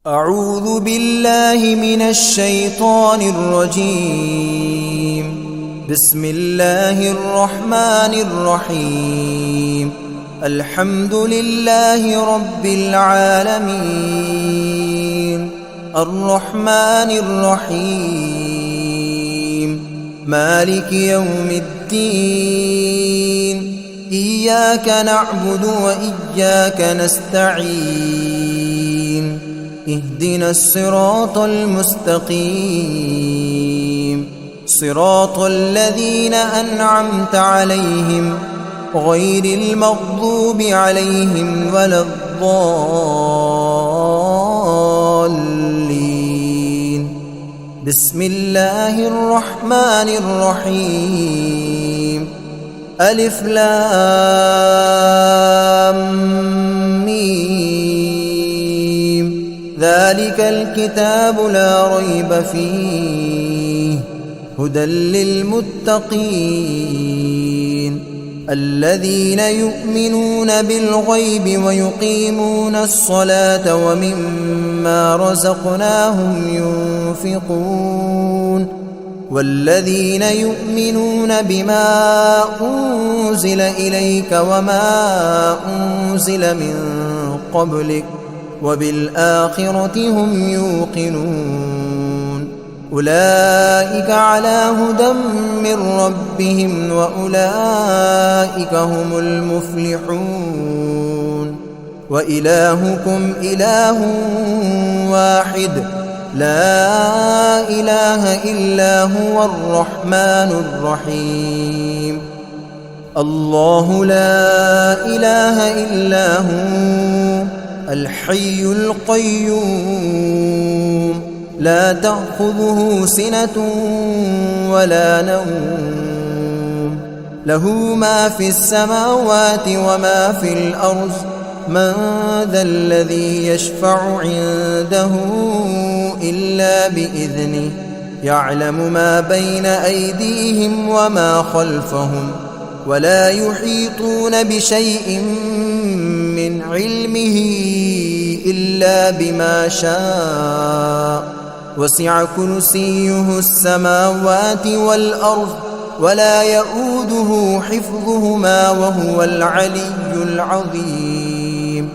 أعوذ بالله من الشيطان الرجيم. بسم الله الرحمن الرحيم. الحمد لله رب العالمين، الرحمن الرحيم، مالك يوم الدين. إياك نعبد وإياك نستعين. اهدنا الصراط المستقيم، صراط الذين أنعمت عليهم غير المغضوب عليهم ولا الضالين. بسم الله الرحمن الرحيم. ألف لام ميم. ذلك الكتاب لا ريب فيه هدى للمتقين الذين يؤمنون بالغيب ويقيمون الصلاة ومما رزقناهم ينفقون والذين يؤمنون بما أنزل إليك وما أنزل من قبلك وبالآخرة هم يوقنون. أولئك على هدى من ربهم وأولئك هم المفلحون. وإلهكم إله واحد لا إله إلا هو الرحمن الرحيم. الله لا إله إلا هو الحي القيوم، لا تأخذه سنة ولا نوم، له ما في السماوات وما في الأرض. من ذا الذي يشفع عنده إلا بإذنه، يعلم ما بين أيديهم وما خلفهم، ولا يحيطون بشيء من علمه إلا بما شاء. وسع كرسيه السماوات والأرض ولا يؤوده حفظهما وهو العلي العظيم.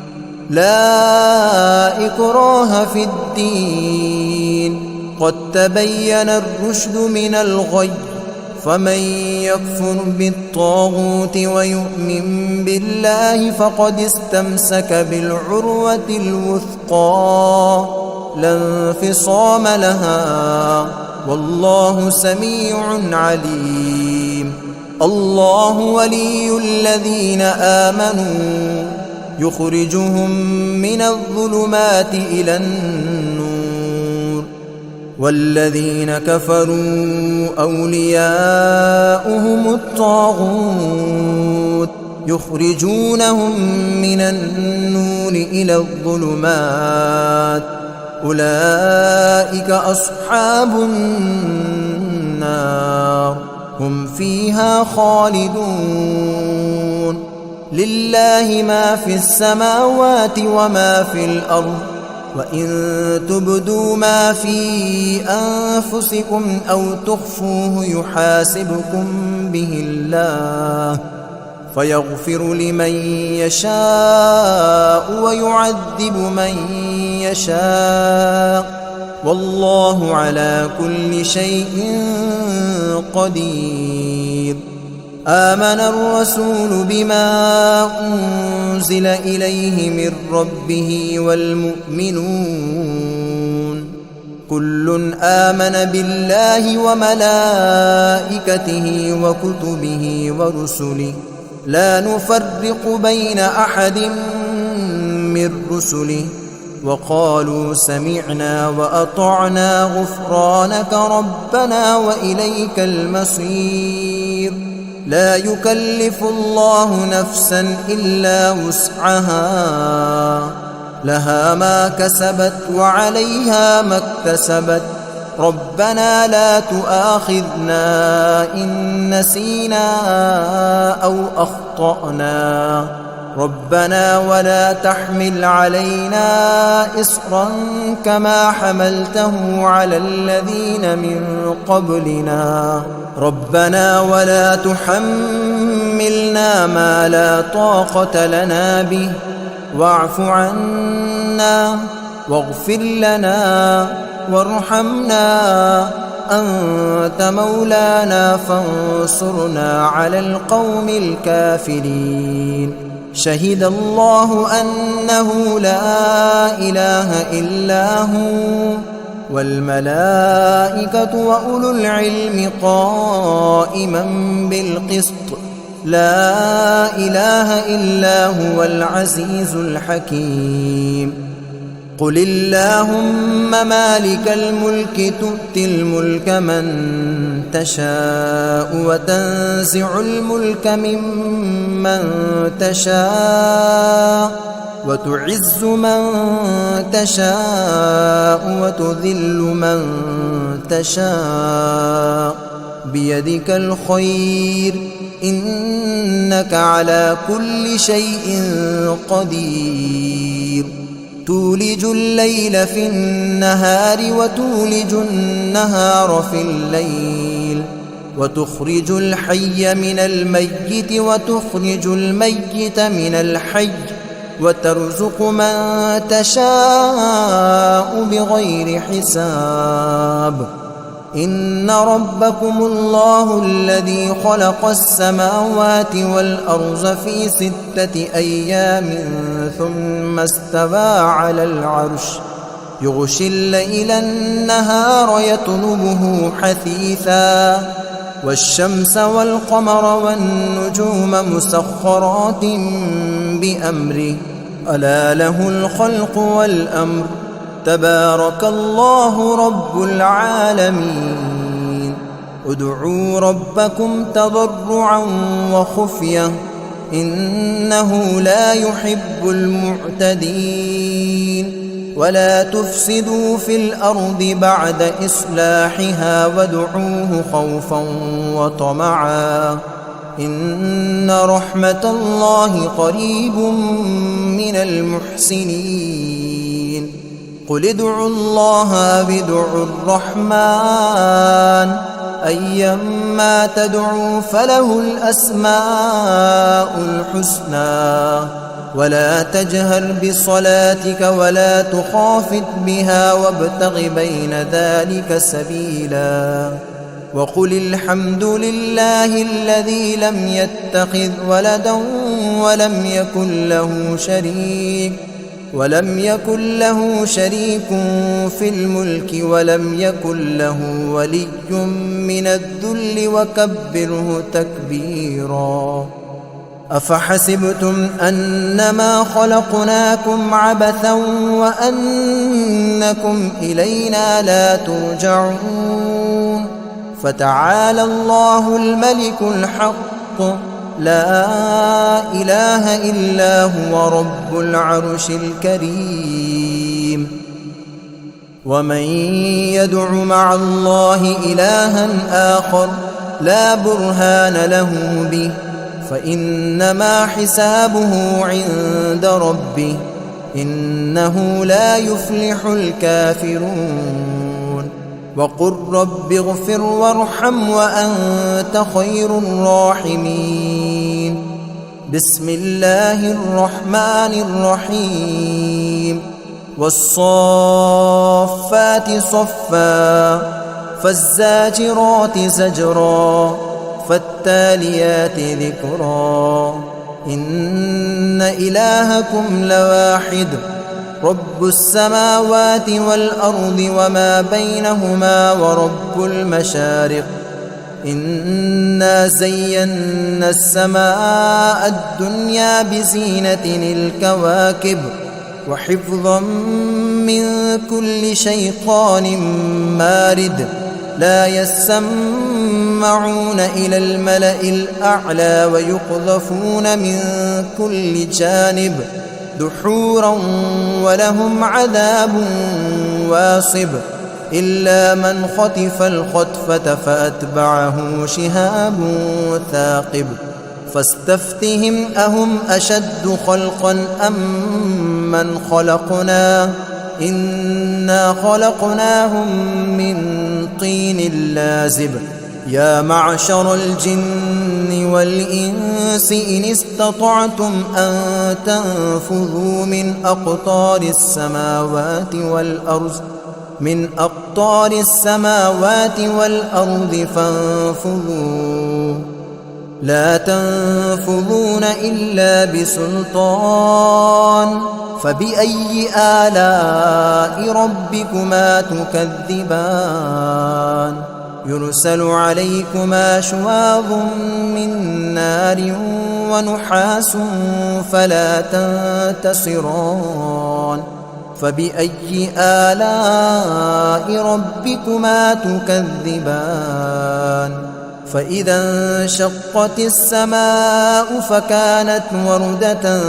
لا إكراه في الدين، قد تبين الرشد من الغي. فمن يكفر بالطاغوت ويؤمن بالله فقد استمسك بالعروة الوثقى لا انفصام لها، والله سميع عليم. الله ولي الذين آمنوا يخرجهم من الظلمات إلى النور، والذين كفروا أولياؤهم الطاغوت يخرجونهم من النور إلى الظلمات. أولئك أصحاب النار هم فيها خالدون. لله ما في السماوات وما في الأرض، وإن تبدوا ما في أنفسكم أو تخفوه يحاسبكم به الله، فيغفر لمن يشاء ويعذب من يشاء، والله على كل شيء قدير. آمن الرسول بما أنزل إليه من ربه والمؤمنون كل آمن بالله وملائكته وكتبه ورسله لا نفرق بين أحد من رسله، وقالوا سمعنا وأطعنا غفرانك ربنا وإليك المصير. لا يكلف الله نفسا إلا وسعها، لها ما كسبت وعليها ما اكتسبت. ربنا لا تؤاخذنا إن نسينا أو أخطأنا، ربنا ولا تحمل علينا إصرا كما حملته على الذين من قبلنا ربنا ولا تحملنا ما لا طاقة لنا به واعف عنا واغفر لنا وارحمنا أنت مولانا فانصرنا على القوم الكافرين شهد الله أنه لا إله إلا هو والملائكة وأولو العلم قائما بالقسط لا إله إلا هو العزيز الحكيم قل اللهم مالك الملك تؤتي الملك من تشاء وتنزع الملك ممن تشاء وتعز من تشاء وتذل من تشاء بيدك الخير إنك على كل شيء قدير تولج الليل في النهار وتولج النهار في الليل وتخرج الحي من الميت وتخرج الميت من الحي وترزق من تشاء بغير حساب إن ربكم الله الذي خلق السماوات والأرض في 6 أيام ثم استوى على العرش يغشي الليل النهار يطلبه حثيثا والشمس والقمر والنجوم مسخرات بأمره ألا له الخلق والأمر تبارك الله رب العالمين ادعوا ربكم تضرعا وخفية إنه لا يحب المعتدين ولا تفسدوا في الأرض بعد إصلاحها وادعوه خوفا وطمعا إن رحمة الله قريب من المحسنين قل ادعوا الله أو ادعوا الرحمن أيما تدعوا فله الأسماء الحسنى ولا تجهر بصلاتك ولا تخافت بها وابتغ بين ذلك سبيلا وقل الحمد لله الذي لم يتخذ ولدا ولم يكن له شريك في الملك ولم يكن له ولي من الذل وكبره تكبيرا أفحسبتم أنما خلقناكم عبثا وأنكم إلينا لا ترجعون فتعالى الله الملك الحق لا إله إلا هو رب العرش الكريم ومن يدع مع الله إلها آخر لا برهان له به فإنما حسابه عند ربه إنه لا يفلح الكافرون وقل رب اغفر وارحم وأنت خير الراحمين بسم الله الرحمن الرحيم والصافات صفا فالزاجرات زجرا فالتاليات ذكرا إن إلهكم لواحد رب السماوات والأرض وما بينهما ورب المشارق إنا زينا السماء الدنيا بزينة الكواكب وحفظا من كل شيطان مارد لا يسمعون إلى الملأ الأعلى ويقذفون من كل جانب دحورا ولهم عذاب واصب إلا من خطف الخطفة فأتبعه شهاب ثاقب فاستفتهم أهم أشد خلقا أم من خلقنا إنا خلقناهم من طين لازب يا معشر الجن والإنس إن استطعتم أن تنفذوا من أقطار السماوات والأرض فانفذوا لا تنفذون إلا بسلطان فبأي آلاء ربكما تكذبان يرسل عليكما شواظ من نار ونحاس فلا تنتصران فبأي آلاء ربكما تكذبان فإذا انشقت السماء فكانت وردة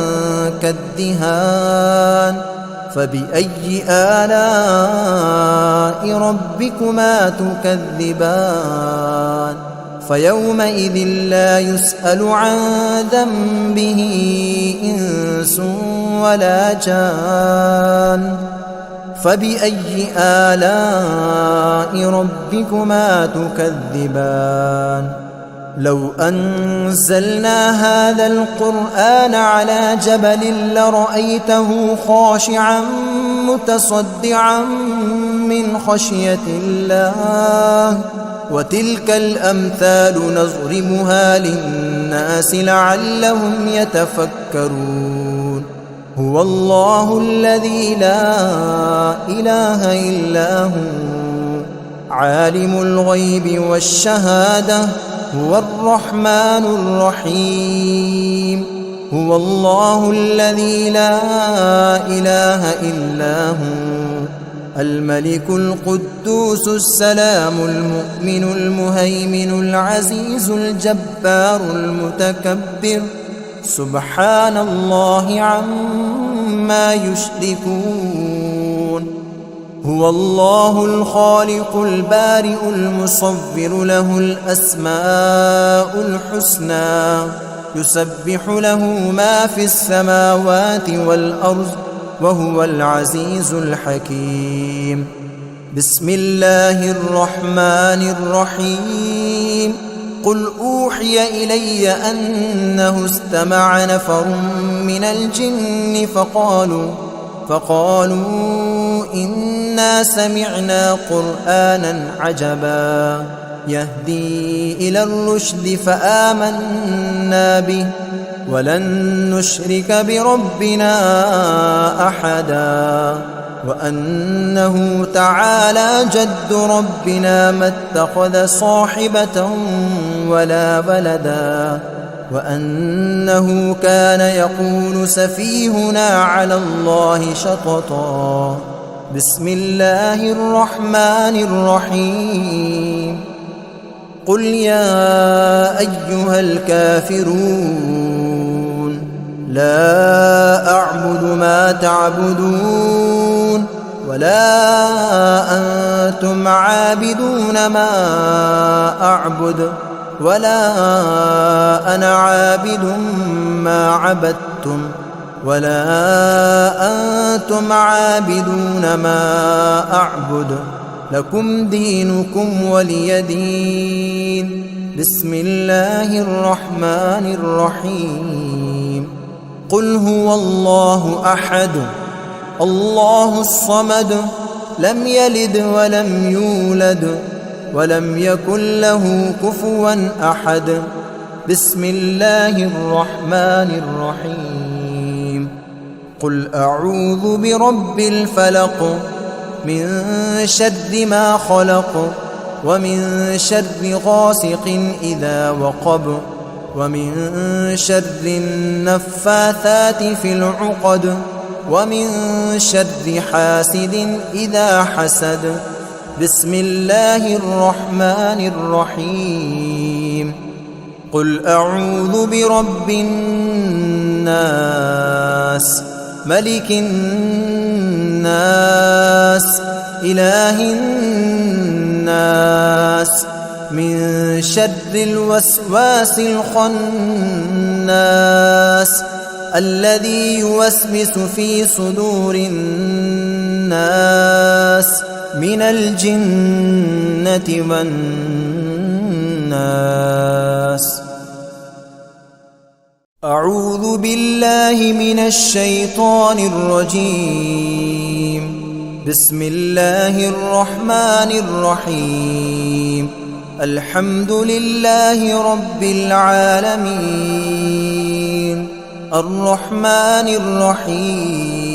كالدهان فبأي آلاء ربكما تكذبان فيومئذ لا يسأل عن ذنبه إنس ولا جان فبأي آلاء ربكما تكذبان لو أنزلنا هذا القرآن على جبل لرأيته خاشعا متصدعا من خشية الله وتلك الأمثال نضربها للناس لعلهم يتفكرون هو الله الذي لا إله إلا هو عالم الغيب والشهادة هو الرحمن الرحيم هو الله الذي لا إله إلا هو الملك القدوس السلام المؤمن المهيمن العزيز الجبار المتكبر سبحان الله عما يشركون هو الله الخالق البارئ المصور له الأسماء الحسنى يسبح له ما في السماوات والأرض وهو العزيز الحكيم بسم الله الرحمن الرحيم قل أوحي إلي أنه استمع نفر من الجن فقالوا إنا سمعنا قرآنا عجبا يهدي إلى الرشد فآمنا به ولن نشرك بربنا أحدا وأنه تعالى جد ربنا ما اتخذ صاحبة ولا ولدا وأنه كان يقول سفيهنا على الله شططا بسم الله الرحمن الرحيم قل يا أيها الكافرون لا أعبد ما تعبدون ولا أنتم عابدون ما أعبد ولا أنا عابد ما عبدتم ولا أنتم عابدون ما أعبد لكم دينكم ولي دين بسم الله الرحمن الرحيم قل هو الله أحد الله الصمد لم يلد ولم يولد ولم يكن له كفوا أحد بسم الله الرحمن الرحيم قل أعوذ برب الفلق من شر ما خلق ومن شر غاسق إذا وقب ومن شر النفاثات في العقد ومن شر حاسد إذا حسد بسم الله الرحمن الرحيم قل أعوذ برب الناس ملك الناس إله الناس من شر الوسواس الخناس الذي يوسوس في صدور الناس من الجنة والناس. أعوذ بالله من الشيطان الرجيم. بسم الله الرحمن الرحيم. الحمد لله رب العالمين الرحمن الرحيم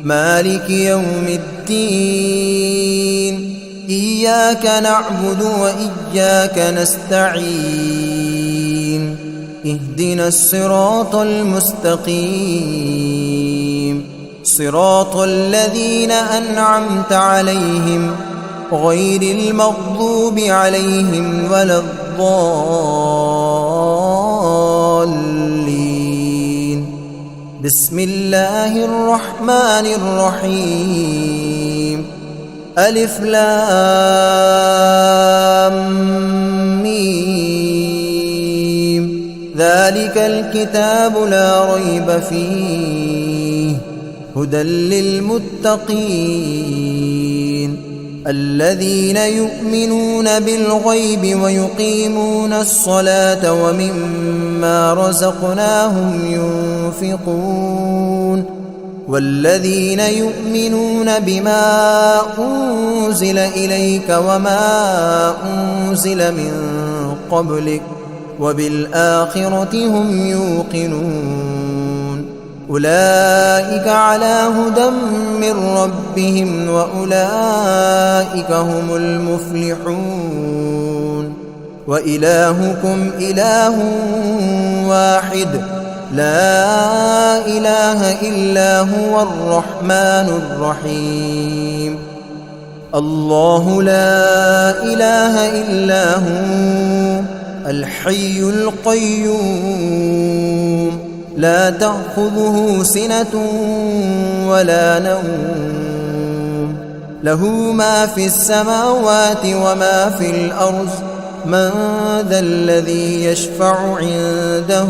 مالك يوم الدين إياك نعبد وإياك نستعين اهدنا الصراط المستقيم صراط الذين أنعمت عليهم غير المغضوب عليهم ولا الضالين. بسم الله الرحمن الرحيم. ألف لام ميم ذلك الكتاب لا ريب فيه هدى للمتقين الذين يؤمنون بالغيب ويقيمون الصلاة ومما رزقناهم ينفقون والذين يؤمنون بما أنزل إليك وما أنزل من قبلك وبالآخرة هم يوقنون أولئك على هدى من ربهم وأولئك هم المفلحون. وإلهكم إله واحد لا إله إلا هو الرحمن الرحيم. الله لا إله إلا هو الحي القيوم لا تأخذه سنة ولا نوم له ما في السماوات وما في الأرض من ذا الذي يشفع عنده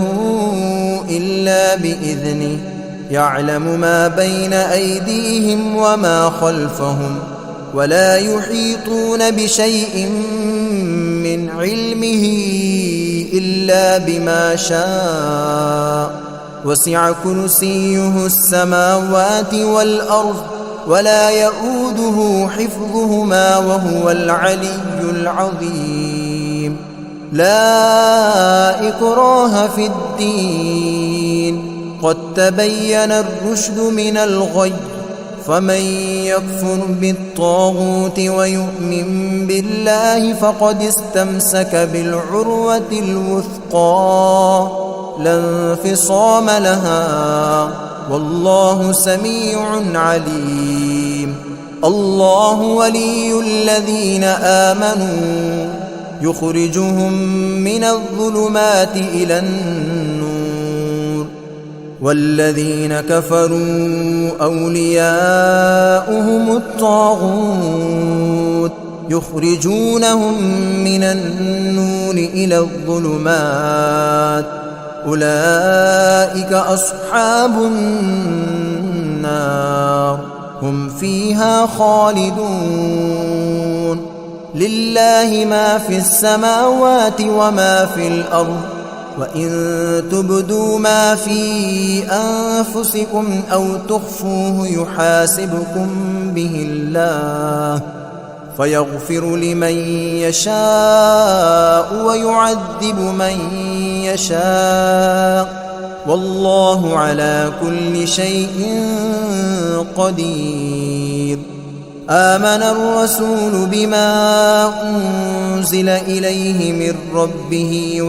إلا بإذنه يعلم ما بين أيديهم وما خلفهم ولا يحيطون بشيء من علمه إلا بما شاء وسع كرسيه السماوات والأرض ولا يؤوده حفظهما وهو العلي العظيم. لا إكراه في الدين قد تبين الرشد من الغي فمن يكفر بالطاغوت ويؤمن بالله فقد استمسك بالعروة الوثقى لا انفصام لها والله سميع عليم. الله ولي الذين آمنوا يخرجهم من الظلمات إلى النور والذين كفروا أولياؤهم الطاغوت يخرجونهم من النور إلى الظلمات أولئك أصحاب النار هم فيها خالدون. لله ما في السماوات وما في الأرض وإن تبدوا ما في أنفسكم أو تخفوه يحاسبكم به الله فيغفر لمن يشاء ويعذب من يشاء والله على كل شيء قدير. آمن الرسول بما أنزل إليه من ربه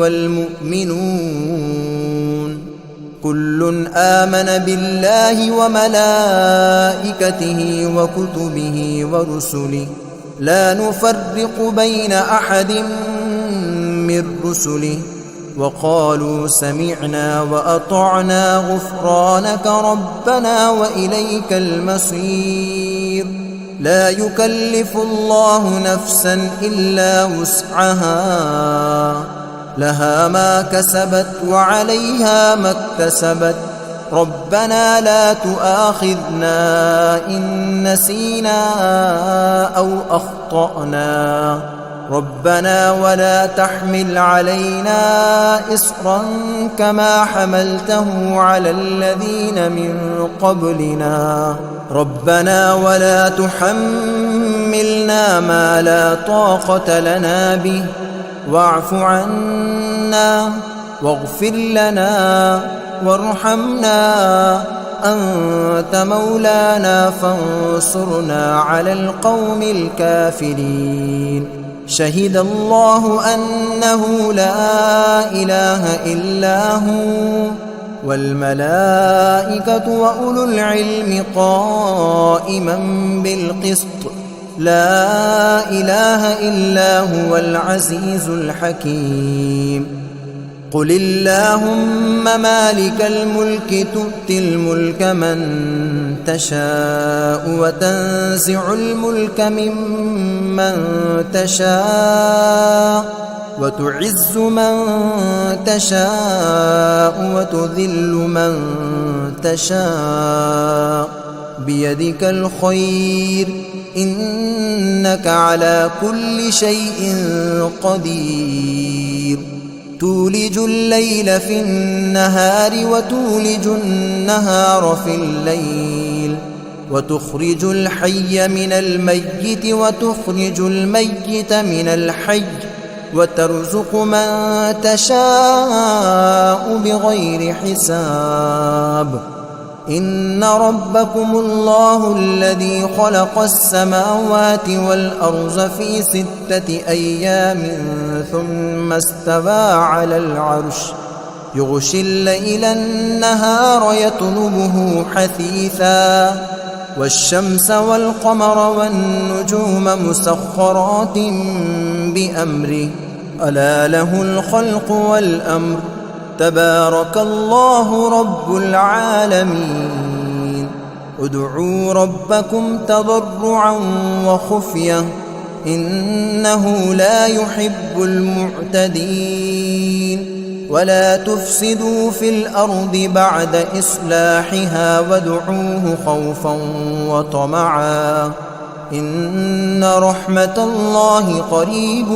والمؤمنون كل آمن بالله وملائكته وكتبه ورسله لا نفرق بين أحد من رسله وقالوا سمعنا وأطعنا غفرانك ربنا وإليك المصير. لا يكلف الله نفسا إلا وسعها، لها ما كسبت وعليها ما اكتسبت. ربنا لا تؤاخذنا إن نسينا أو أخطأنا. ربنا ولا تحمل علينا إصرا كما حملته على الذين من قبلنا. ربنا ولا تحملنا ما لا طاقة لنا به، واعف عنا واغفر لنا وارحمنا، أنت مولانا فانصرنا على القوم الكافرين. شهد الله أنه لا إله إلا هو والملائكة وأولو العلم قائما بالقسط، لا إله إلا هو العزيز الحكيم. قل اللهم مالك الملك تؤتي الملك من تشاء وتنزع الملك ممن تشاء وتعز من تشاء وتذل من تشاء، بيدك الخير إنك على كل شيء قدير. تولج الليل في النهار وتولج النهار في الليل، وتخرج الحي من الميت وتخرج الميت من الحي، وترزق من تشاء بغير حساب. إن ربكم الله الذي خلق السماوات والأرض في 6 أيام ثم استوى على العرش، يغشي الليل النهار يطلبه حثيثا، والشمس والقمر والنجوم مسخرات بأمره، ألا له الخلق والأمر، تبارك الله رب العالمين. ادعوا ربكم تضرعا وخفية إنه لا يحب المعتدين. ولا تفسدوا في الأرض بعد إصلاحها وادعوه خوفا وطمعا إن رحمة الله قريب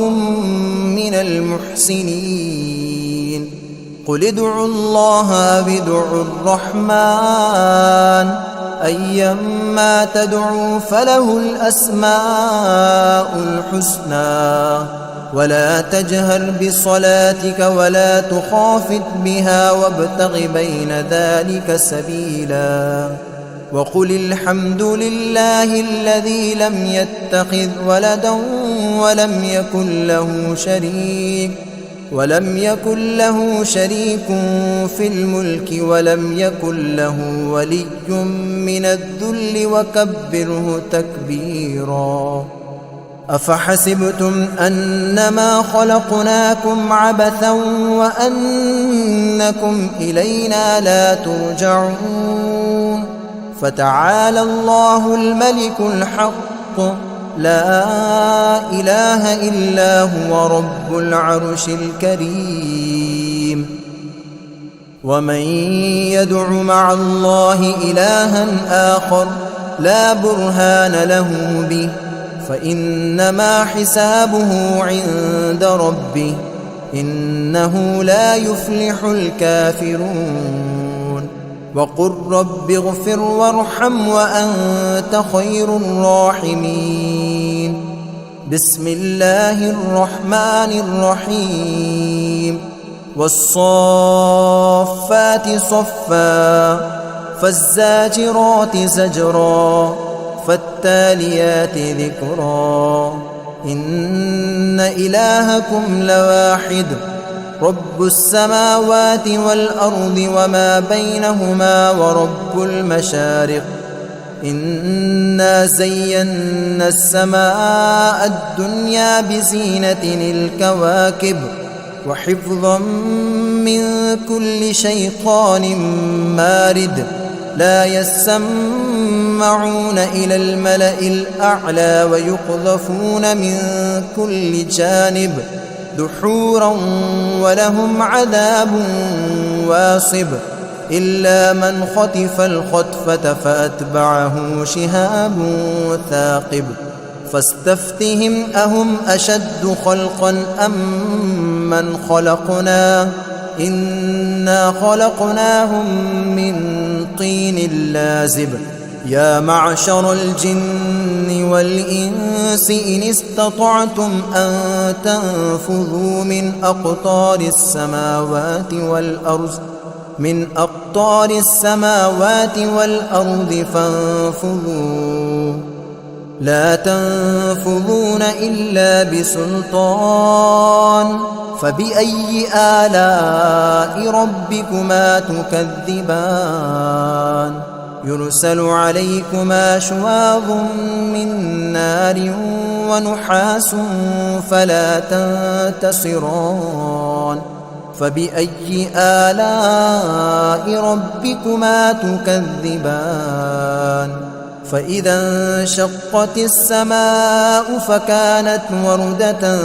من المحسنين. قل ادعوا الله أو ادعوا الرحمن أيما تدعوا فله الأسماء الحسنى. ولا تجهر بصلاتك ولا تخافت بها وابتغ بين ذلك سبيلا. وقل الحمد لله الذي لم يتخذ ولدا ولم يكن له شريك في الملك ولم يكن له ولي من الذل وكبره تكبيرا. أفحسبتم أنما خلقناكم عبثا وأنكم إلينا لا ترجعون. فتعالى الله الملك الحق لا إله إلا هو رب العرش الكريم. ومن يدع مع الله إلها آخر لا برهان له به فإنما حسابه عند ربه إنه لا يفلح الكافرون. وقل رب اغفر وارحم وأنت خير الراحمين. بسم الله الرحمن الرحيم. والصافات صفا فالزاجرات زجرا فالتاليات ذكرا. إن إلهكم لواحد رب السماوات والأرض وما بينهما ورب المشارق. إنا زينا السماء الدنيا بزينة الكواكب وحفظا من كل شيطان مارد. لا يسمعون يسمعون إلى الملأ الأعلى ويقذفون من كل جانب دحورا ولهم عذاب واصب إلا من خطف الخطفة فأتبعه شهاب ثاقب فاستفتهم أهم أشد خلقا أم من خلقنا إنا خلقناهم من طين لازب يا معشر الجن والإنس إن استطعتم أن تنفذوا من أقطار السماوات والأرض فانفذوا لا تنفذون إلا بسلطان فبأي آلاء ربكما تكذبان يرسل عليكما شواظ من نار ونحاس فلا تنتصران فبأي آلاء ربكما تكذبان فإذا انشقت السماء فكانت وردة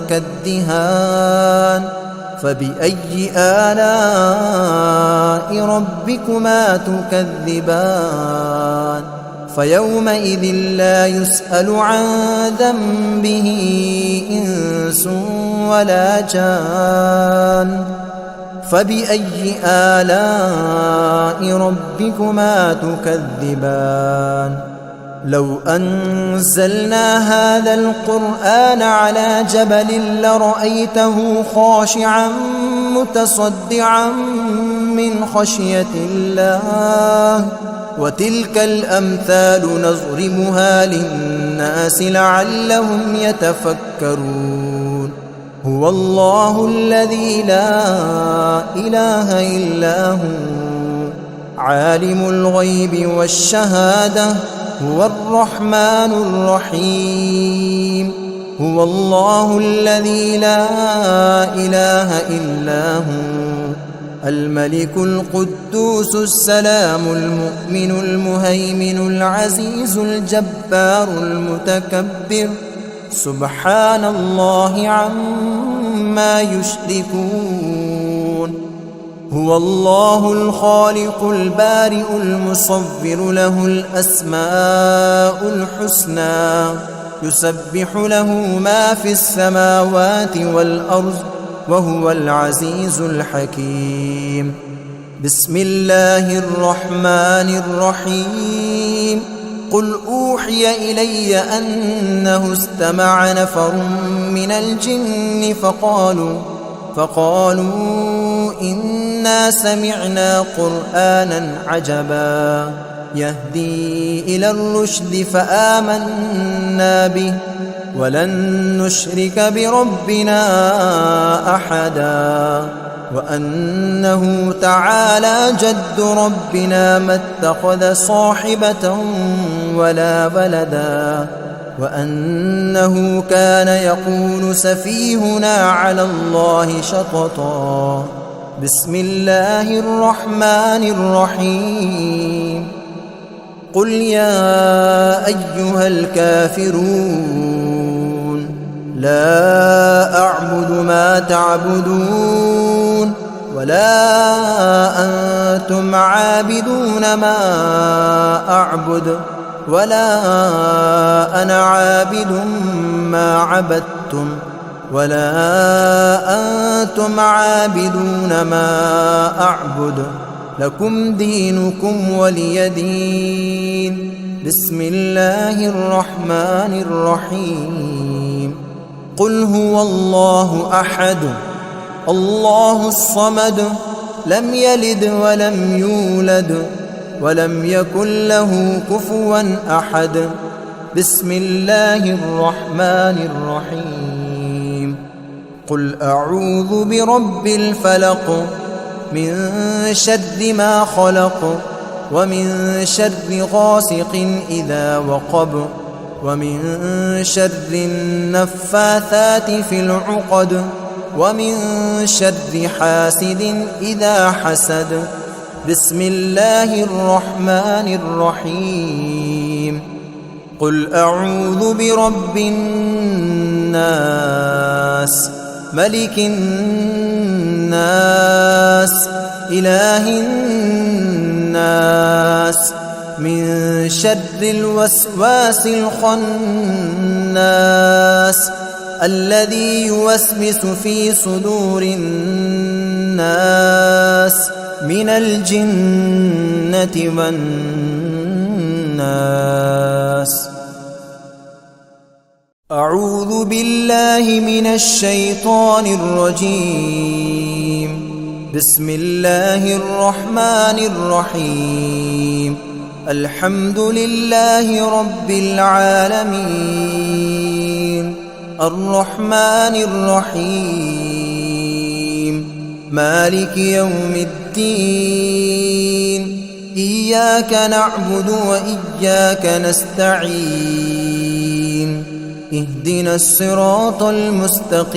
كالدهان فبأي آلاء ربكما تكذبان فيومئذ لا يسأل عن ذنبه إنس ولا جان فبأي آلاء ربكما تكذبان لو أنزلنا هذا القرآن على جبل لرأيته خاشعا متصدعا من خشية الله وتلك الأمثال نضربها للناس لعلهم يتفكرون هو الله الذي لا إله إلا هو عالم الغيب والشهادة هو الرحمن الرحيم هو الله الذي لا إله إلا هو الملك القدوس السلام المؤمن المهيمن العزيز الجبار المتكبر سبحان الله عما يشركون هو الله الخالق البارئ المصور له الأسماء الحسنى يسبح له ما في السماوات والأرض وهو العزيز الحكيم بسم الله الرحمن الرحيم قل أوحي إلي أنه استمع نفر من الجن فقالوا إنا سمعنا قرآنا عجبا يهدي إلى الرشد فآمنا به ولن نشرك بربنا أحدا وأنه تعالى جد ربنا ما اتخذ صاحبة ولا ولدا وأنه كان يقول سفيهنا على الله شططا بسم الله الرحمن الرحيم قل يا أيها الكافرون لا أعبد ما تعبدون ولا أنتم عابدون ما أعبد ولا أنا عابد ما عبدتم ولا أنتم عابدون ما أعبد لكم دينكم ولي دين بسم الله الرحمن الرحيم قل هو الله أحد الله الصمد لم يلد ولم يولد ولم يكن له كفوا أحد بسم الله الرحمن الرحيم قل أعوذ برب الفلق من شر ما خلق ومن شر غاسق إذا وقب ومن شر النفاثات في العقد ومن شر حاسد إذا حسد بسم الله الرحمن الرحيم قل أعوذ برب الناس ملك الناس إله الناس من شر الوسواس الخناس الذي يوسوس في صدور الناس من الجنة والناس. أعوذ بالله من الشيطان الرجيم. بسم الله الرحمن الرحيم. الحمد لله رب العالمين الرحمن الرحيم مالك يوم الدين إياك نعبد وإياك نستعين اهدنا الصراط المستقيم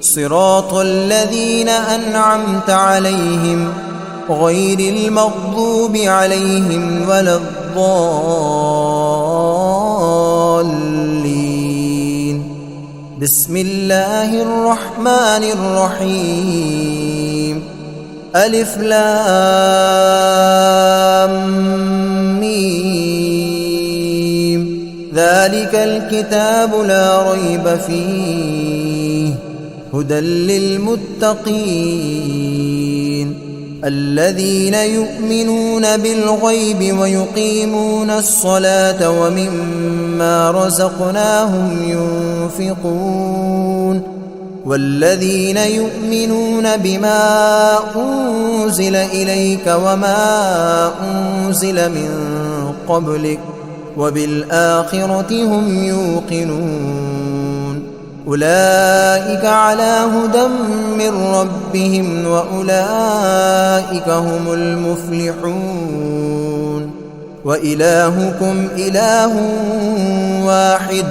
صراط الذين أنعمت عليهم غير المغضوب عليهم ولا الضالين. بسم الله الرحمن الرحيم. ألف لام ميم ذلك الكتاب لا ريب فيه هدى للمتقين الذين يؤمنون بالغيب ويقيمون الصلاة ومما رزقناهم ينفقون والذين يؤمنون بما أنزل إليك وما أنزل من قبلك وبالآخرة هم يوقنون أولئك على هدى من ربهم وأولئك هم المفلحون. وإلهكم إله واحد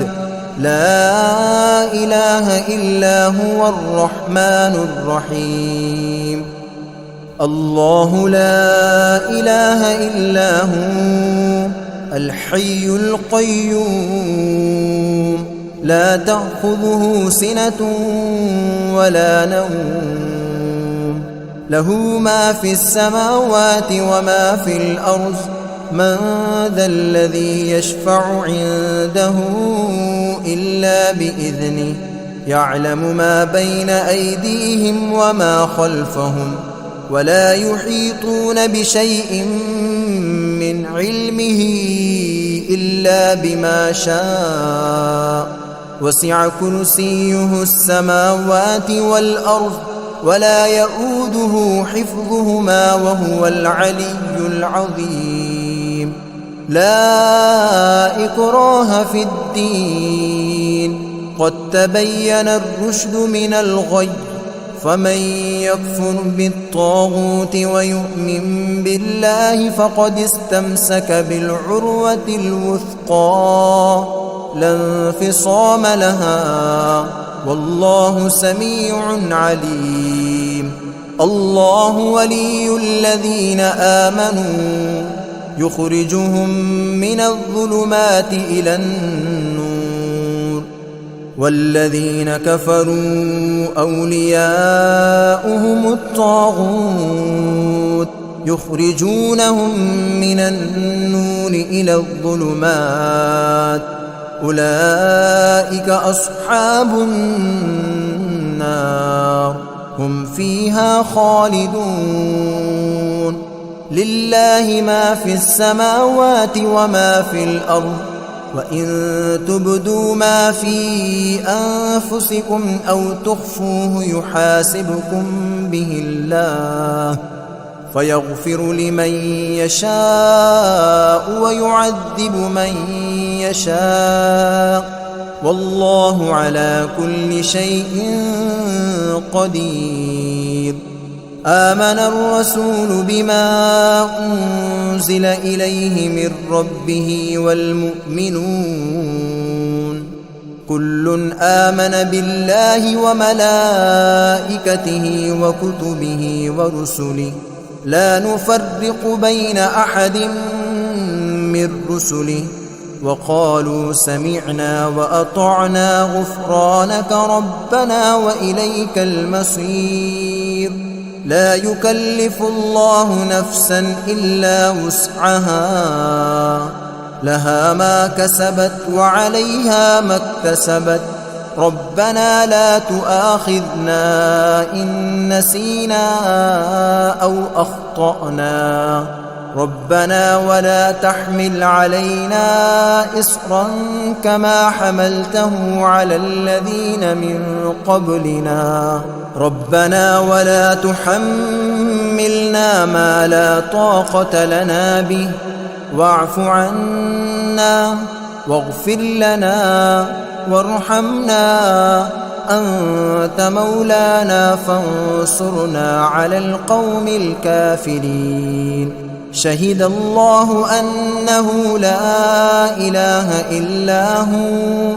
لا إله إلا هو الرحمن الرحيم. الله لا إله إلا هو الحي القيوم لا تأخذه سنة ولا نوم له ما في السماوات وما في الأرض من ذا الذي يشفع عنده إلا بإذنه يعلم ما بين أيديهم وما خلفهم ولا يحيطون بشيء من علمه إلا بما شاء وسع كرسيه السماوات والأرض ولا يؤوده حفظهما وهو العلي العظيم. لا إكراه في الدين قد تبين الرشد من الغي فمن يكفر بالطاغوت ويؤمن بالله فقد استمسك بالعروة الوثقى لا انفصام لها والله سميع عليم. الله ولي الذين آمنوا يخرجهم من الظلمات إلى النور والذين كفروا أولياؤهم الطاغوت يخرجونهم من النور إلى الظلمات أولئك أصحاب النار هم فيها خالدون. لله ما في السماوات وما في الأرض وإن تبدوا ما في أنفسكم أو تخفوه يحاسبكم به الله فيغفر لمن يشاء ويعذب من يشاء والله على كل شيء قدير. آمن الرسول بما أنزل إليه من ربه والمؤمنون كل آمن بالله وملائكته وكتبه ورسله لا نفرق بين أحد من رسله وقالوا سمعنا وأطعنا غفرانك ربنا وإليك المصير لا يكلف الله نفسا إلا وسعها لها ما كسبت وعليها ما اكتسبت ربنا لا تؤاخذنا إن نسينا أو أخطأنا ربنا ولا تحمل علينا إصرا كما حملته على الذين من قبلنا ربنا ولا تحملنا ما لا طاقة لنا به واعف عنا واغفر لنا وارحمنا أنت مولانا فانصرنا على القوم الكافرين شهد الله أنه لا إله إلا هو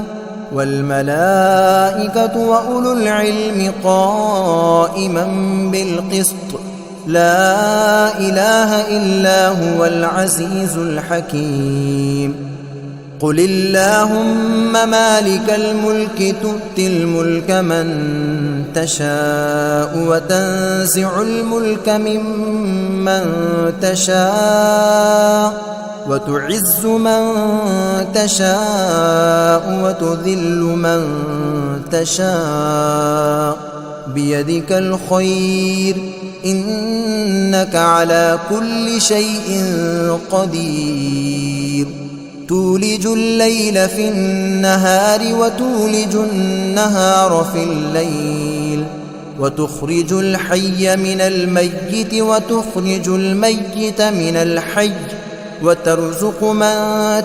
والملائكة وأولو العلم قائما بالقسط لا إله إلا هو العزيز الحكيم قل اللهم مالك الملك تؤتي الملك من تشاء وتنزع الملك ممن تشاء وتعز من تشاء وتذل من تشاء بيدك الخير إنك على كل شيء قدير تولج الليل في النهار وتولج النهار في الليل وتخرج الحي من الميت وتخرج الميت من الحي وترزق من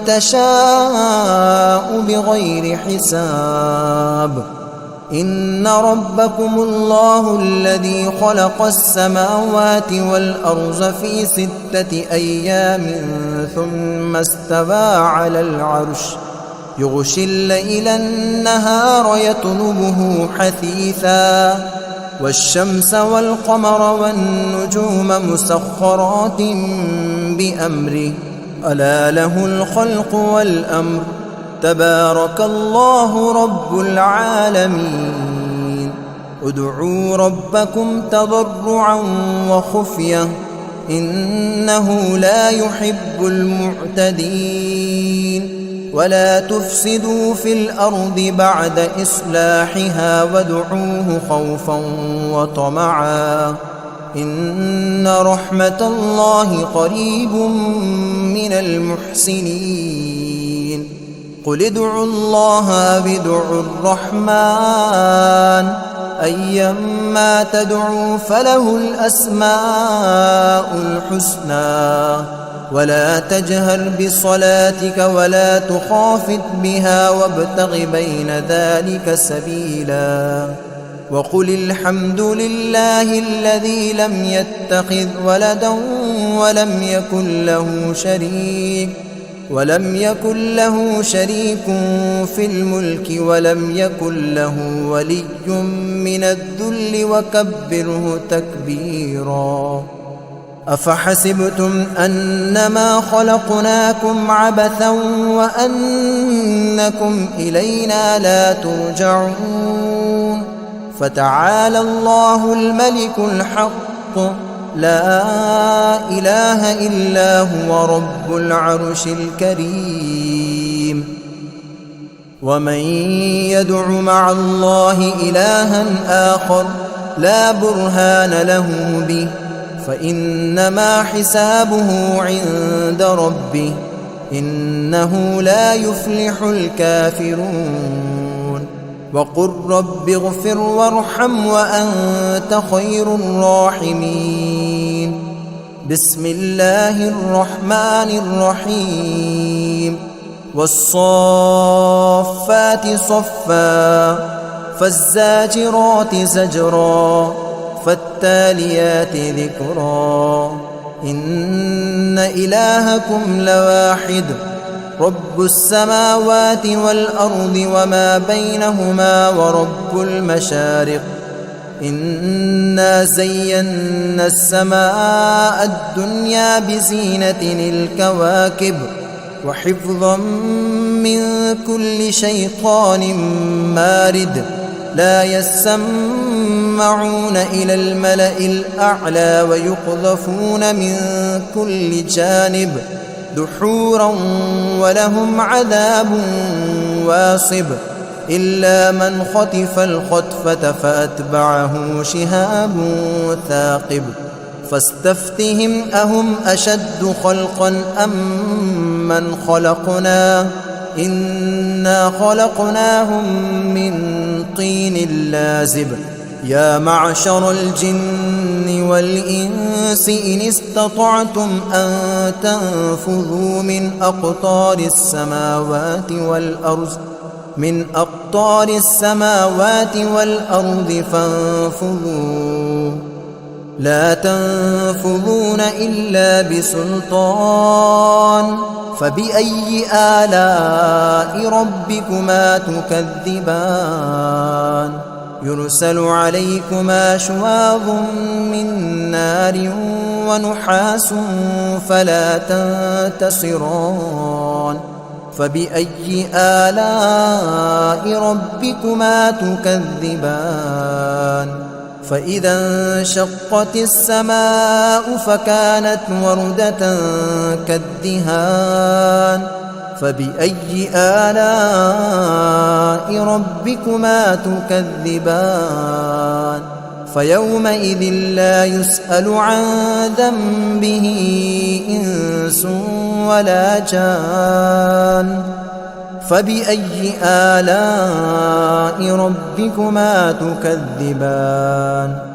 تشاء بغير حساب إن ربكم الله الذي خلق السماوات والأرض في 6 أيام ثم استوى على العرش يغشي الليل النهار يطلبه حثيثا والشمس والقمر والنجوم مسخرات بأمره ألا له الخلق والأمر تبارك الله رب العالمين ادعوا ربكم تضرعا وخفية إنه لا يحب المعتدين ولا تفسدوا في الأرض بعد إصلاحها وادعوه خوفا وطمعا إن رحمة الله قريب من المحسنين قل ادعوا الله أو ادعوا الرحمن أيما تدعوا فله الأسماء الحسنى ولا تجهر بصلاتك ولا تخافت بها وابتغ بين ذلك سبيلا وقل الحمد لله الذي لم يتخذ ولدا ولم يكن له شريك في الملك ولم يكن له ولي من الذل وكبره تكبيرا أفحسبتم أنما خلقناكم عبثا وأنكم إلينا لا ترجعون فتعالى الله الملك الحق لا إله إلا هو رب العرش الكريم ومن يدع مع الله إلها آخر لا برهان له به فإنما حسابه عند ربه إنه لا يفلح الكافرون وقل رب اغفر وارحم وأنت خير الراحمين بسم الله الرحمن الرحيم والصافات صفا فالزاجرات زجرا فالتاليات ذكرا إن إلهكم لواحد رب السماوات والأرض وما بينهما ورب المشارق إنا زينا السماء الدنيا بزينة الكواكب وحفظا من كل شيطان مارد لا يسمعون إلى الملأ الأعلى ويقذفون من كل جانب دحورا ولهم عذاب واصب إلا من خطف الخطفة فأتبعه شهاب ثاقب فاستفتهم أهم أشد خلقا أم من خلقنا إنا خلقناهم من طين لازب يا معشر الجن والإنس إن استطعتم أن تنفذوا من أقطار السماوات والأرض فانفذوا لا تنفذون إلا بسلطان فبأي آلاء ربكما تكذبان يرسل عليكما شواظ من نار ونحاس فلا تنتصران فبأي آلاء ربكما تكذبان فإذا انشقت السماء فكانت وردة كالدهان فبأي آلاء ربكما تكذبان فيومئذ لا يسأل عن ذنبه إنس ولا جان فبأي آلاء ربكما تكذبان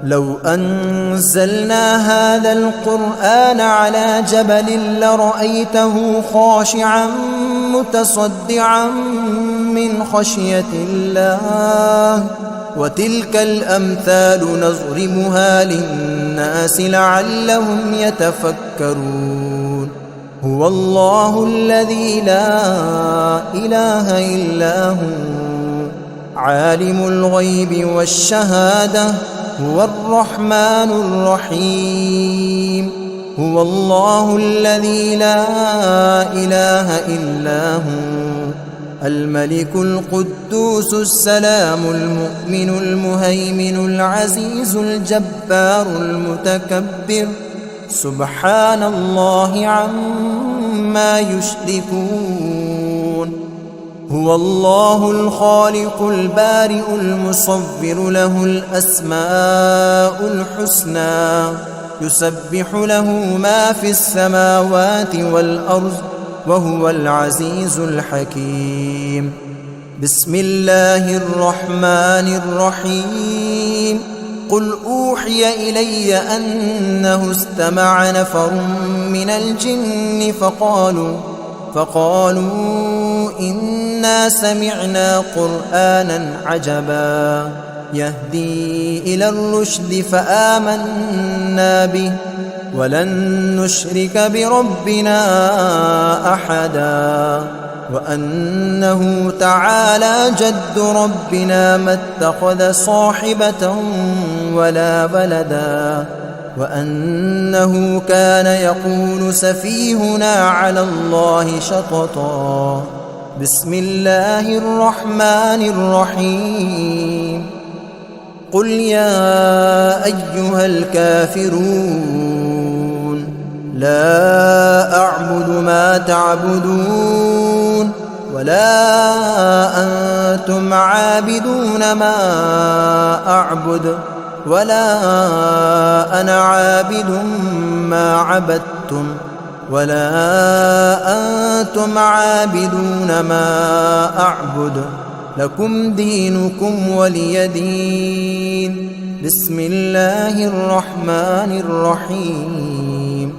لو أنزلنا هذا القرآن على جبل لرأيته خاشعا متصدعا من خشية الله وتلك الأمثال نضربها للناس لعلهم يتفكرون هو الله الذي لا إله إلا هو عالم الغيب والشهادة هو الرحمن الرحيم هو الله الذي لا إله إلا هو الملك القدوس السلام المؤمن المهيمن العزيز الجبار المتكبر سبحان الله عما يشركون هو الله الخالق البارئ المصور له الأسماء الحسنى يسبح له ما في السماوات والأرض وهو العزيز الحكيم بسم الله الرحمن الرحيم قل أوحي إلي أنه استمع نفر من الجن فقالوا إنا سمعنا قرآنا عجبا يهدي إلى الرشد فآمنا به ولن نشرك بربنا أحدا وأنه تعالى جد ربنا ما اتخذ صاحبة ولا ولدا وأنه كان يقول سفيهنا على الله شططا بسم الله الرحمن الرحيم قل يا أيها الكافرون لا أعبد ما تعبدون ولا أنتم عابدون ما أعبد ولا أنا عابد ما عبدتم ولا أنتم عابدون ما أعبد لكم دينكم ولي دين بسم الله الرحمن الرحيم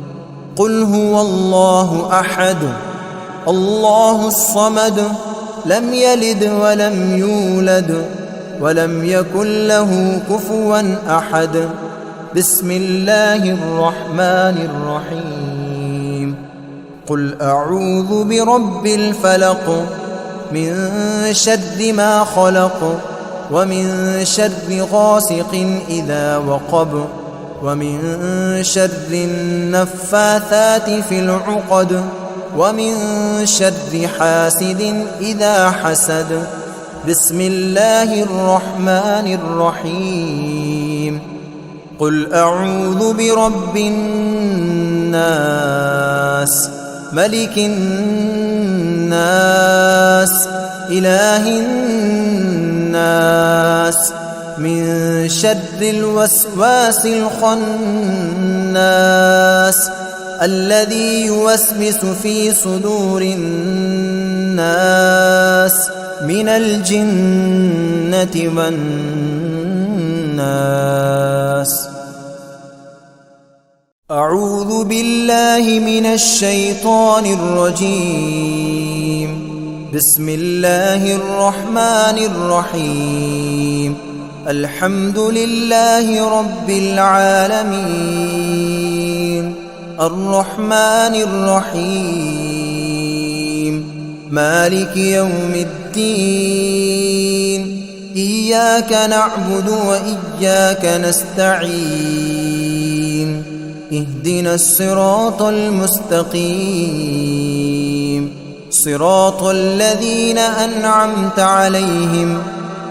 قل هو الله أحد الله الصمد لم يلد ولم يولد ولم يكن له كفوا أحد بسم الله الرحمن الرحيم قل أعوذ برب الفلق من شر ما خلق ومن شر غاسق إذا وقب ومن شر النفاثات في العقد ومن شر حاسد إذا حسد. بسم الله الرحمن الرحيم. قل أعوذ برب الناس ملك الناس إله الناس من شر الوسواس الخناس الذي يوسوس في صدور الناس من الجنة والناس. أعوذ بالله من الشيطان الرجيم. بسم الله الرحمن الرحيم. الحمد لله رب العالمين الرحمن الرحيم مالك يوم الدين. إياك نعبد وإياك نستعين. اهدنا الصراط المستقيم صراط الذين أنعمت عليهم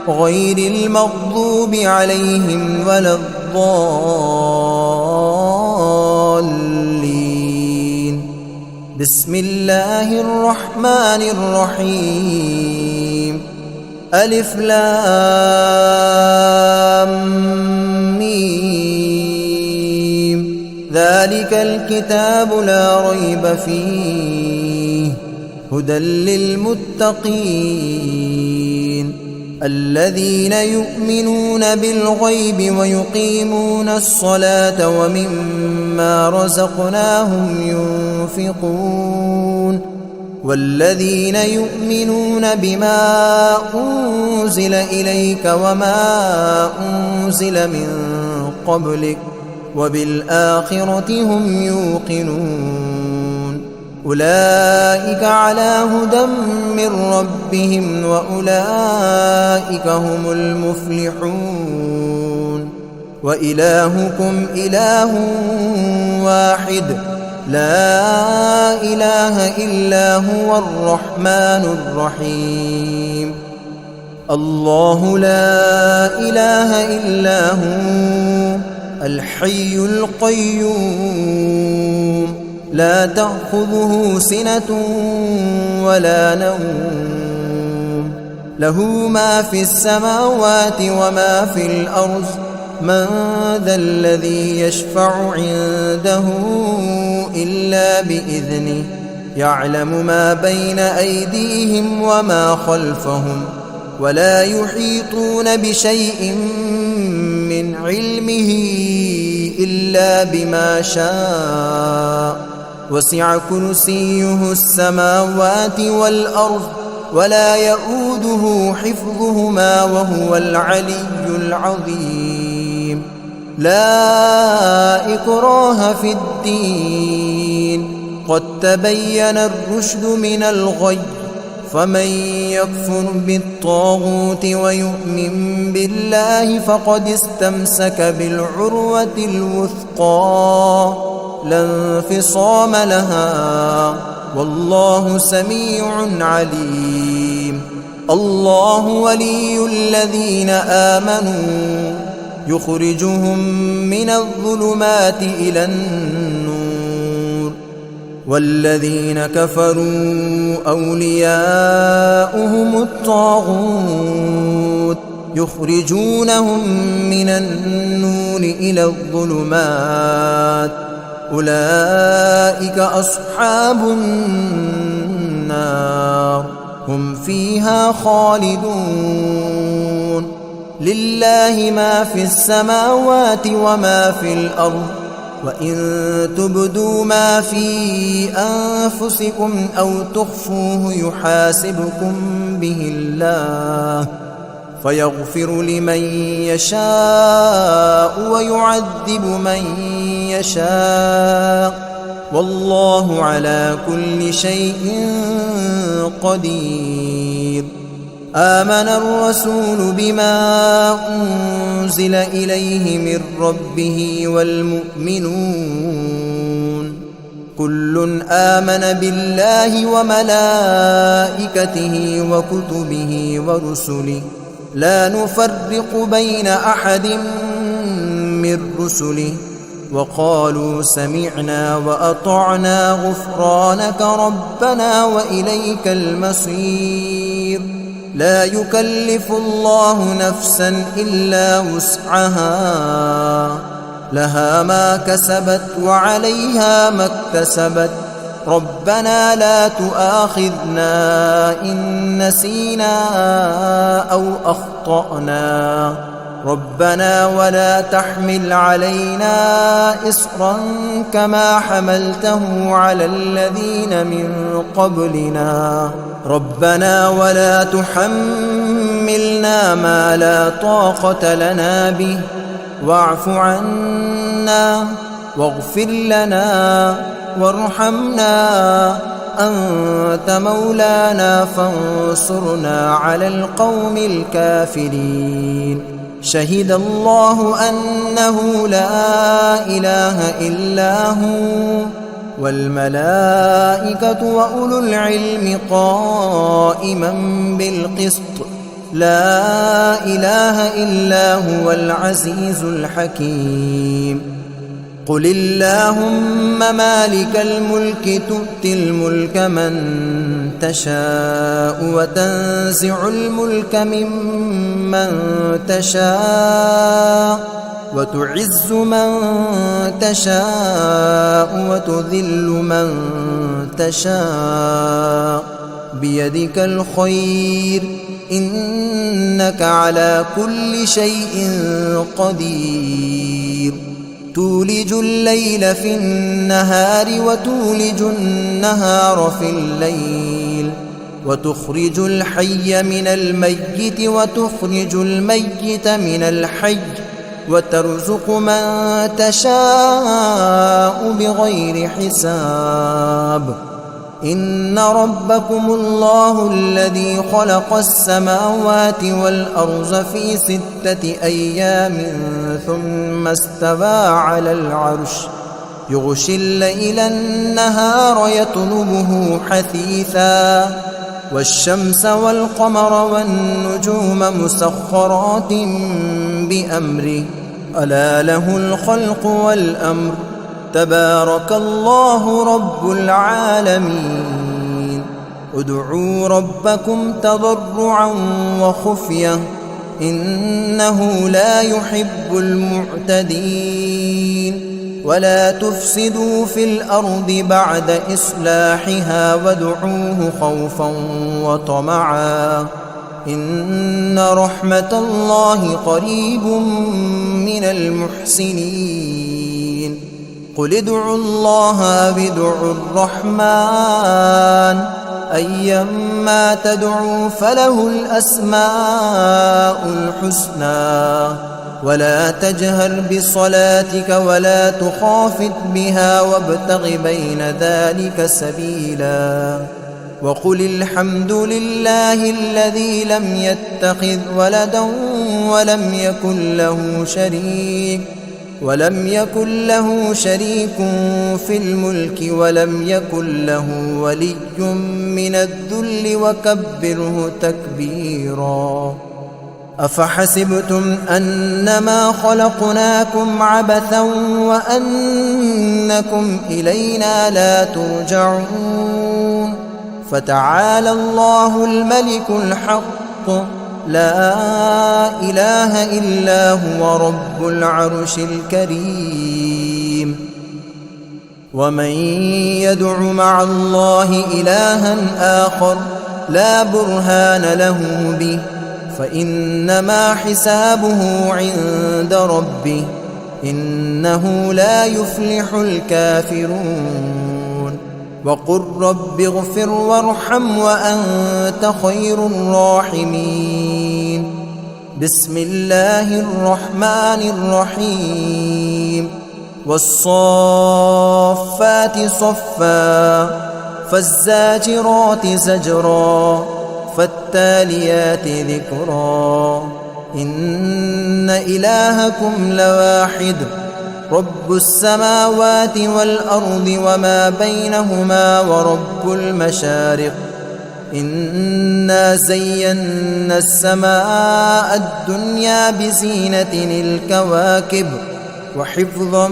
غير المغضوب عليهم ولا الضالين. بسم الله الرحمن الرحيم. ألف لام ميم. ذلك الكتاب لا ريب فيه هدى للمتقين الذين يؤمنون بالغيب ويقيمون الصلاة ومما رزقناهم ينفقون والذين يؤمنون بما أنزل إليك وما أنزل من قبلك وبالآخرة هم يوقنون. أولئك على هدى من ربهم وأولئك هم المفلحون. وإلهكم إله واحد لا إله إلا هو الرحمن الرحيم. الله لا إله إلا هو الحي القيوم لا تأخذه سنة ولا نوم له ما في السماوات وما في الأرض. من ذا الذي يشفع عنده إلا بإذنه يعلم ما بين أيديهم وما خلفهم ولا يحيطون بشيء من علمه إلا بما شاء. وسع كرسيه السماوات والأرض ولا يؤوده حفظهما وهو العلي العظيم. لا إكراه في الدين قد تبين الرشد من الغي. فمن يكفر بالطاغوت ويؤمن بالله فقد استمسك بالعروة الوثقى لا انفصام لها والله سميع عليم. الله ولي الذين آمنوا يخرجهم من الظلمات إلى النور والذين كفروا أولياؤهم الطاغوت يخرجونهم من النور إلى الظلمات. أولئك أصحاب النار هم فيها خالدون. لله ما في السماوات وما في الأرض وإن تبدوا ما في أنفسكم أو تخفوه يحاسبكم به الله فيغفر لمن يشاء ويعذب من يشاء والله على كل شيء قدير. آمن الرسول بما أنزل إليه من ربه والمؤمنون كل آمن بالله وملائكته وكتبه ورسله لا نفرق بين أحد من رسله وقالوا سمعنا وأطعنا غفرانك ربنا وإليك المصير. لا يكلف الله نفسا إلا وسعها لها ما كسبت وعليها ما اكتسبت ربنا لا تؤاخذنا إن نسينا أو أخطأنا ربنا ولا تحمل علينا إصرا كما حملته على الذين من قبلنا ربنا ولا تحملنا ما لا طاقة لنا به واعف عنا واغفر لنا وارحمنا أنت مولانا فانصرنا على القوم الكافرين. شهد الله أنه لا إله إلا هو والملائكة وأولو العلم قائما بالقسط لا إله إلا هو العزيز الحكيم. قل اللهم مالك الملك تؤتي الملك من تشاء وتنزع الملك ممن تشاء وتعز من تشاء وتذل من تشاء بيدك الخير إنك على كل شيء قدير. تولج الليل في النهار وتولج النهار في الليل وتخرج الحي من الميت وتخرج الميت من الحي وترزق من تشاء بغير حساب. إن ربكم الله الذي خلق السماوات والأرض في 6 أيام ثم استوى على العرش يغشي الليل النهار يطلبه حثيثا والشمس والقمر والنجوم مسخرات بأمره ألا له الخلق والأمر تبارك الله رب العالمين. ادعوا ربكم تضرعا وخفية إنه لا يحب المعتدين. ولا تفسدوا في الأرض بعد إصلاحها وادعوه خوفا وطمعا إن رحمة الله قريب من المحسنين. قل ادعوا الله أو ادعوا الرحمن أيما تدعوا فله الأسماء الحسنى ولا تجهر بصلاتك ولا تخافت بها وابتغ بين ذلك سبيلا. وقل الحمد لله الذي لم يتخذ ولدا ولم يكن له شريك في الملك ولم يكن له ولي من الذل وكبره تكبيرا. أفحسبتم أنما خلقناكم عبثا وأنكم إلينا لا ترجعون فتعالى الله الملك الحق لا إله إلا هو رب العرش الكريم. ومن يدع مع الله إلها آخر لا برهان له به فإنما حسابه عند ربه إنه لا يفلح الكافرون. وقل رب اغفر وارحم وأنت خير الراحمين. بسم الله الرحمن الرحيم. والصافات صفا فالزاجرات زجرا فالتاليات ذكرا إن إلهكم لواحد رب السماوات والأرض وما بينهما ورب المشارق إنا زينا السماء الدنيا بزينة الكواكب وحفظا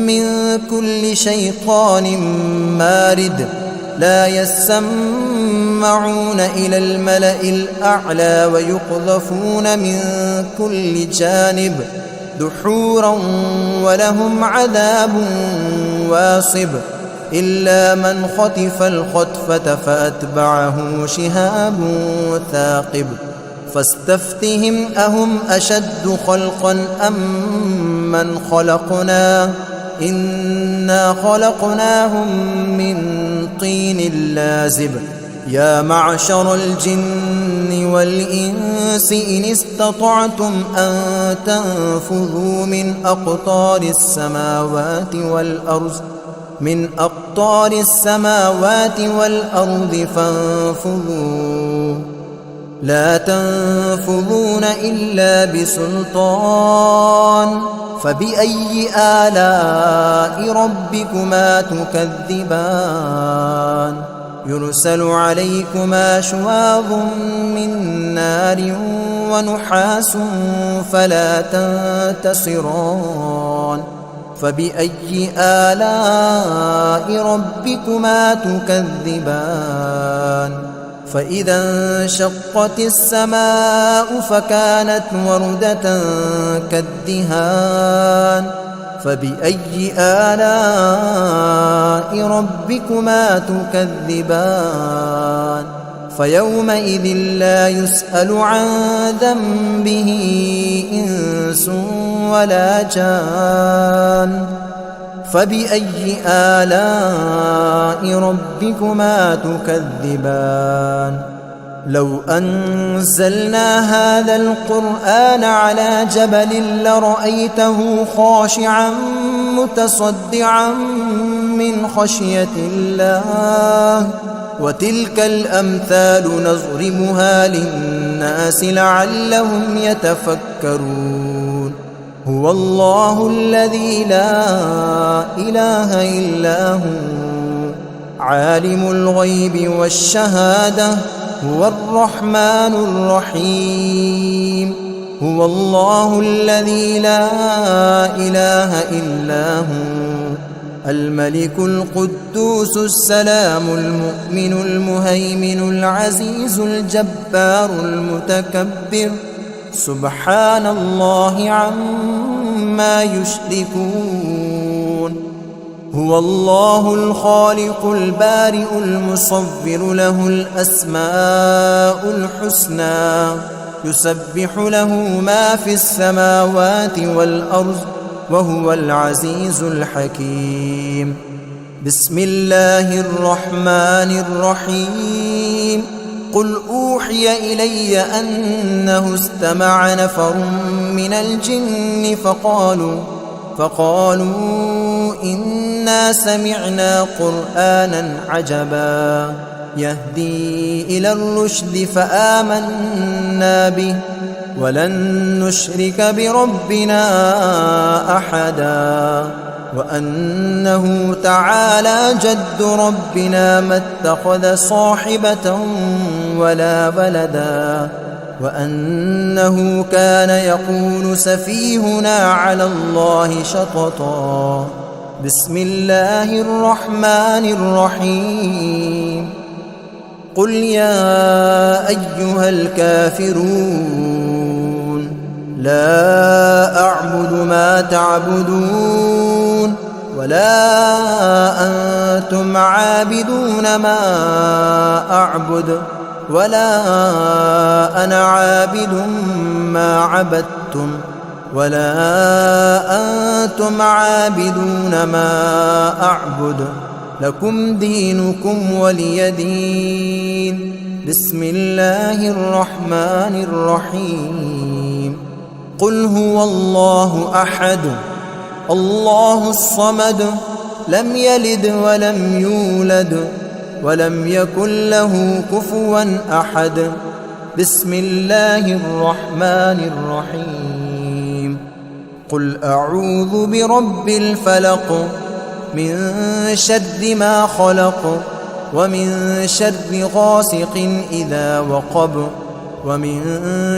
من كل شيطان مارد لا يسمعون إلى الملأ الأعلى ويقذفون من كل جانب دحورا ولهم عذاب واصب إلا من خطف الخطفة فأتبعه شهاب ثاقب فاستفتهم أهم أشد خلقا أم من خلقنا إنا خلقناهم من طين لازب يا معشر الجن والإنس إن استطعتم أن تنفذوا من أقطار السماوات والأرض فانفذوا لا تنفذون إلا بسلطان فبأي آلاء ربكما تكذبان يرسل عليكما شواظ من نار ونحاس فلا تنتصران فبأي آلاء ربكما تكذبان فإذا انشقت السماء فكانت وردة كالدهان فبأي آلاء ربكما تكذبان فيومئذ لا يسأل عن ذنبه إنس ولا جان فبأي آلاء ربكما تكذبان لو أنزلنا هذا القرآن على جبل لرأيته خاشعا متصدعا من خشية الله وتلك الأمثال نضربها للناس لعلهم يتفكرون هو الله الذي لا إله إلا هو عالم الغيب والشهادة هو الرحمن الرحيم هو الله الذي لا إله إلا هو الملك القدوس السلام المؤمن المهيمن العزيز الجبار المتكبر سبحان الله عما يشركون هو الله الخالق البارئ المصور له الأسماء الحسنى يسبح له ما في السماوات والأرض وهو العزيز الحكيم بسم الله الرحمن الرحيم قل أوحي إلي أنه استمع نفر من الجن فقالوا إنا سمعنا قرآنا عجبا يهدي إلى الرشد فآمنا به ولن نشرك بربنا أحدا وأنه تعالى جد ربنا ما اتخذ صاحبة ولا ولدا وأنه كان يقول سفيهنا على الله شططا بسم الله الرحمن الرحيم قل يا أيها الكافرون لا أعبد ما تعبدون ولا أنتم عابدون ما أعبد ولا أنا عابد ما عبدتم ولا أنتم عابدون ما أعبد لكم دينكم ولي دين بسم الله الرحمن الرحيم قل هو الله أحد الله الصمد لم يلد ولم يولد ولم يكن له كفوا أحد. بسم الله الرحمن الرحيم. قل أعوذ برب الفلق من شر ما خلق ومن شر غاسق إذا وقب ومن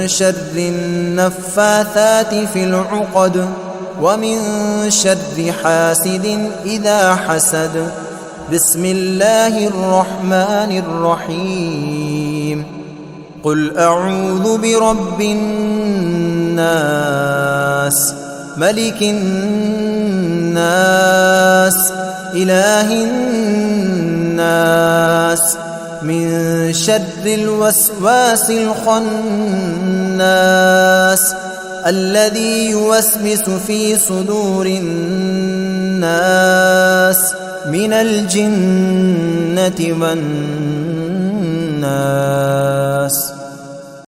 شر النفاثات في العقد ومن شر حاسد إذا حسد. بسم الله الرحمن الرحيم. قل أعوذ برب الناس ملك الناس إله الناس من شر الوسواس الخناس الذي يوسوس في صدور الناس من الجنة والناس.